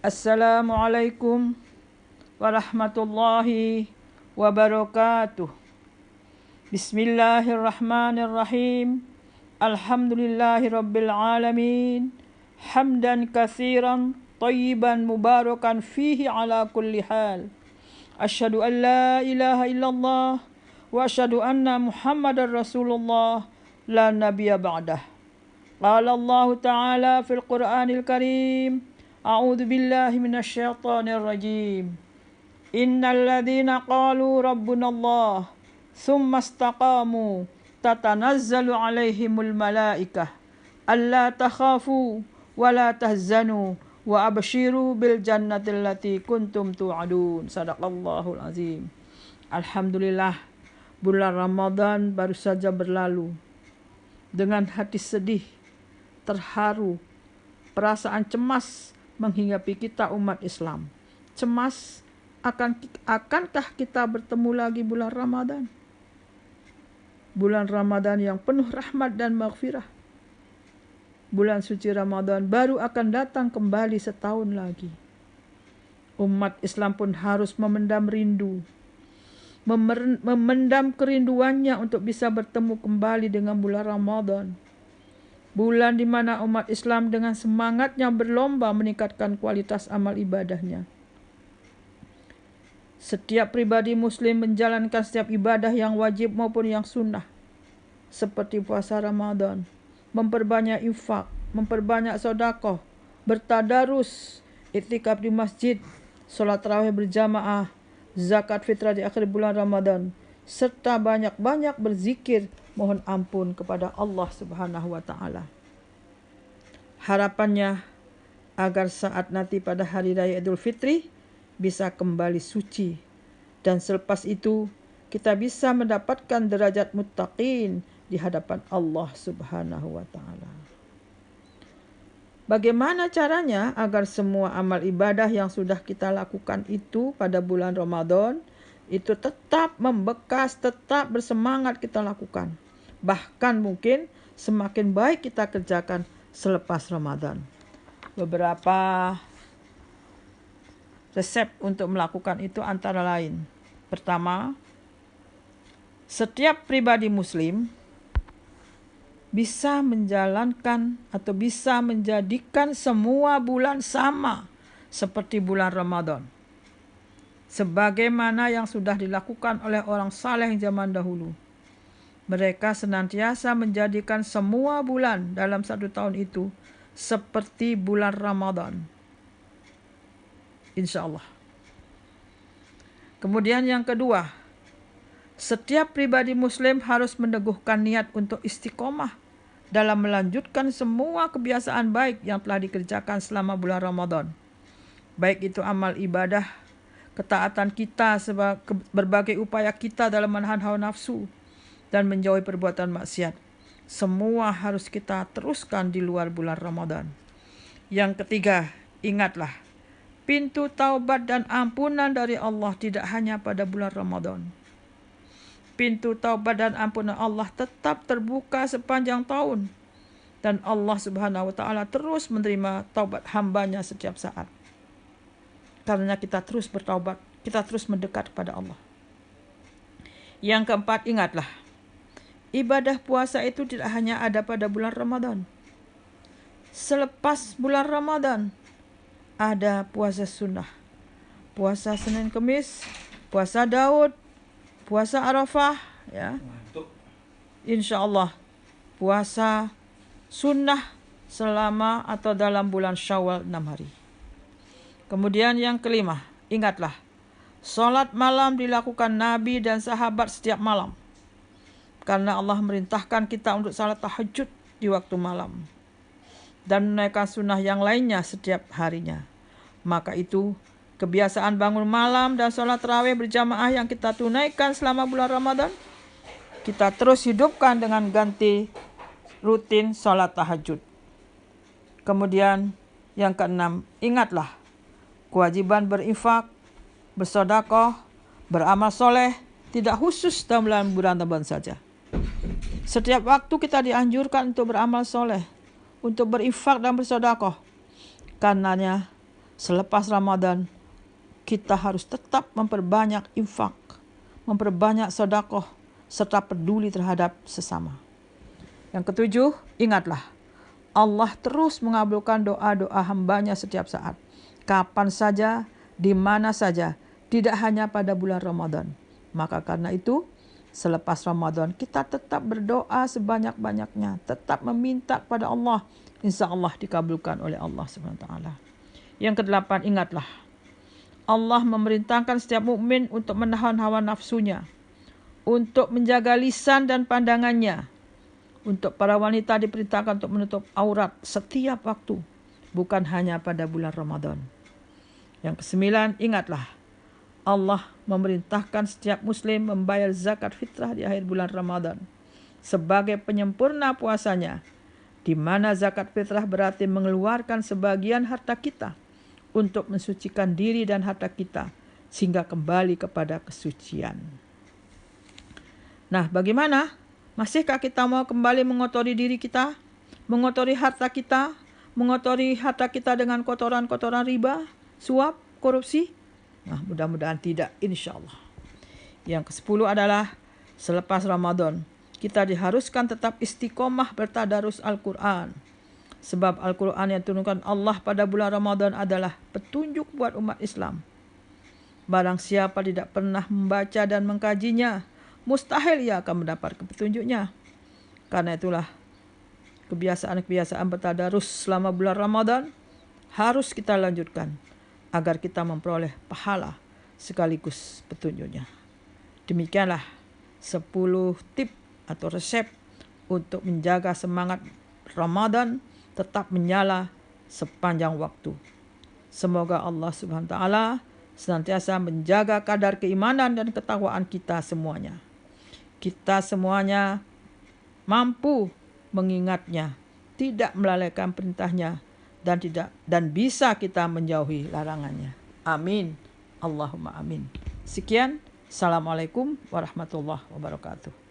Assalamualaikum warahmatullahi wabarakatuh. Bismillahirrahmanirrahim. Alhamdulillahi rabbil alamin. Hamdan katsiran tayyiban mubarakan fihi ala kulli hal. Asyhadu an la ilaha illallah wa asyhadu anna Muhammadar Rasulullah la nabiyya ba'dah. Qala Allah Ta'ala fil Qur'anil Karim. A'udzu billahi minasyaitonir rajim. Innal ladzina qalu rabbunallah tsumma istaqamu tatanazzalu 'alaihimul malaikah alla takhafu wa la tahzanu wa abshiru bil jannati allati kuntum tu'adun. Sadaqallahul azim. Alhamdulillah, bulan Ramadan baru saja berlalu. Dengan hati sedih, terharu, perasaan cemas menghinggapi kita umat Islam. Cemas akankah kita bertemu lagi bulan Ramadan? Bulan Ramadan yang penuh rahmat dan maghfirah. Bulan suci Ramadan baru akan datang kembali setahun lagi. Umat Islam pun harus memendam rindu, memendam kerinduannya untuk bisa bertemu kembali dengan bulan Ramadan. Bulan di mana umat Islam dengan semangatnya berlomba meningkatkan kualitas amal ibadahnya. Setiap pribadi muslim menjalankan setiap ibadah yang wajib maupun yang sunnah, seperti puasa Ramadan, memperbanyak infak, memperbanyak sedekah, bertadarus, iktikaf di masjid, salat tarawih berjamaah, zakat fitrah di akhir bulan Ramadan, serta banyak-banyak berzikir mohon ampun kepada Allah Subhanahu wa taala. Harapannya agar saat nanti pada hari raya Idul Fitri bisa kembali suci, dan selepas itu kita bisa mendapatkan derajat muttaqin di hadapan Allah Subhanahu wa taala. Bagaimana caranya agar semua amal ibadah yang sudah kita lakukan itu pada bulan Ramadan itu tetap membekas, tetap bersemangat kita lakukan. Bahkan mungkin semakin baik kita kerjakan selepas Ramadan. Beberapa resep untuk melakukan itu antara lain. Pertama, setiap pribadi muslim bisa menjalankan atau bisa menjadikan semua bulan sama seperti bulan Ramadan, sebagaimana yang sudah dilakukan oleh orang saleh zaman dahulu. Mereka senantiasa menjadikan semua bulan dalam satu tahun itu seperti bulan Ramadan. Insya Allah. Kemudian yang kedua, setiap pribadi muslim harus meneguhkan niat untuk istiqomah dalam melanjutkan semua kebiasaan baik yang telah dikerjakan selama bulan Ramadan. Baik itu amal ibadah, ketaatan kita, berbagai upaya kita dalam menahan hawa nafsu dan menjauhi perbuatan maksiat. Semua harus kita teruskan di luar bulan Ramadan. Yang ketiga, ingatlah, pintu taubat dan ampunan dari Allah tidak hanya pada bulan Ramadan. Pintu taubat dan ampunan Allah tetap terbuka sepanjang tahun. Dan Allah Subhanahu wa taala terus menerima taubat hambanya setiap saat. Karena kita terus bertaubat, kita terus mendekat kepada Allah. Yang keempat, ingatlah, ibadah puasa itu tidak hanya ada pada bulan Ramadan. Selepas bulan Ramadan, ada puasa sunnah, puasa Senin Kemis, puasa Daud, puasa Arafah, ya. Insya Allah, puasa sunnah selama atau dalam bulan Syawal 6 hari. Kemudian yang kelima, ingatlah, salat malam dilakukan Nabi dan sahabat setiap malam. Karena Allah merintahkan kita untuk salat tahajud di waktu malam. Dan menaikkan sunnah yang lainnya setiap harinya. Maka itu, kebiasaan bangun malam dan salat tarawih berjamaah yang kita tunaikan selama bulan Ramadan, kita terus hidupkan dengan ganti rutin salat tahajud. Kemudian yang keenam, ingatlah, kewajiban berinfak, bersedekah, beramal soleh tidak khusus dalam bulan Ramadan saja. Setiap waktu kita dianjurkan untuk beramal soleh, untuk berinfak dan bersedekah. Karenanya selepas Ramadan kita harus tetap memperbanyak infak, memperbanyak sedekah, serta peduli terhadap sesama. Yang ketujuh, ingatlah, Allah terus mengabulkan doa-doa hambanya setiap saat, kapan saja, di mana saja, tidak hanya pada bulan Ramadan. Maka karena itu, selepas Ramadan kita tetap berdoa sebanyak-banyaknya, tetap meminta kepada Allah, insya Allah dikabulkan oleh Allah SWT. Yang kedelapan, ingatlah, Allah memerintahkan setiap mukmin untuk menahan hawa nafsunya, untuk menjaga lisan dan pandangannya. Untuk para wanita diperintahkan untuk menutup aurat setiap waktu, bukan hanya pada bulan Ramadan. Yang kesembilan, ingatlah, Allah memerintahkan setiap muslim membayar zakat fitrah di akhir bulan Ramadan sebagai penyempurna puasanya, di mana zakat fitrah berarti mengeluarkan sebagian harta kita untuk mensucikan diri dan harta kita sehingga kembali kepada kesucian. Nah, bagaimana? Masihkah kita mau kembali mengotori diri kita, mengotori harta kita, mengotori harta kita dengan kotoran-kotoran riba, suap, korupsi? Nah, mudah-mudahan tidak, insya Allah. Yang ke-10 adalah selepas Ramadan kita diharuskan tetap istiqomah bertadarus Al-Quran. Sebab Al-Quran yang diturunkan Allah pada bulan Ramadan adalah petunjuk buat umat Islam. Barang siapa tidak pernah membaca dan mengkajinya, mustahil ia akan mendapat petunjuknya. Karena itulah kebiasaan-kebiasaan bertadarus selama bulan Ramadan harus kita lanjutkan agar kita memperoleh pahala sekaligus petunjuknya. Demikianlah 10 tip atau resep untuk menjaga semangat Ramadan tetap menyala sepanjang waktu. Semoga Allah Subhanahu wa taala senantiasa menjaga kadar keimanan dan ketakwaan kita semuanya. Kita semuanya mampu mengingatnya, tidak melalaikan perintahnya, dan bisa kita menjauhi larangannya. Amin. Allahumma amin. Sekian. Assalamualaikum warahmatullahi wabarakatuh.